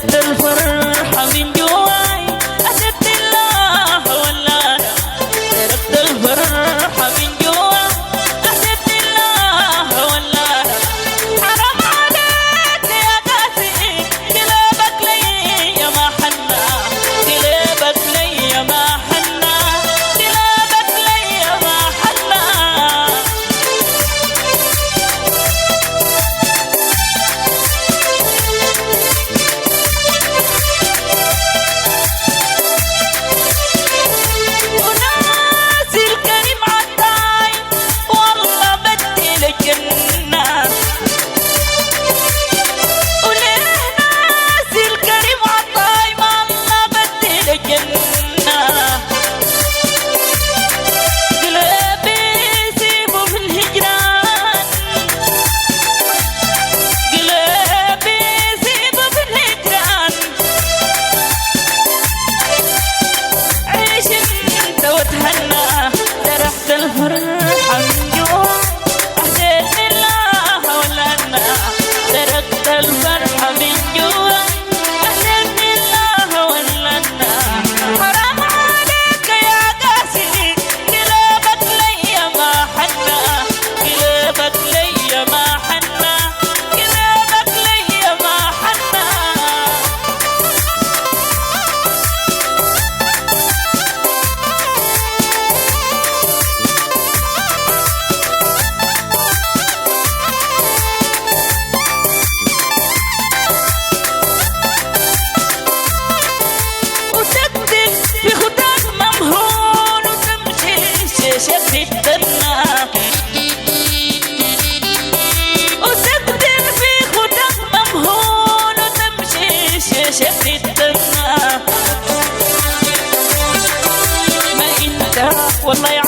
تركت الفرحة من جواي أسد الله ولا تركت الفرحة من جواي أسد الله ولا حرام عليك يا قاسي قلبك لي ما حنا قلبك لي ما حنا قلبك لي ما حنا الفرحة من جوا أحسن الله ولا أنا تركت الفرحة من جوا أحسن الله ولا أنا حرام عليك يا قاسي قلبك لي ما حنا قلبك لي ما حنا قلبك لي ما حنا وتقدر في خدك ممهون وتمشي شاشة الدماء ما انت والله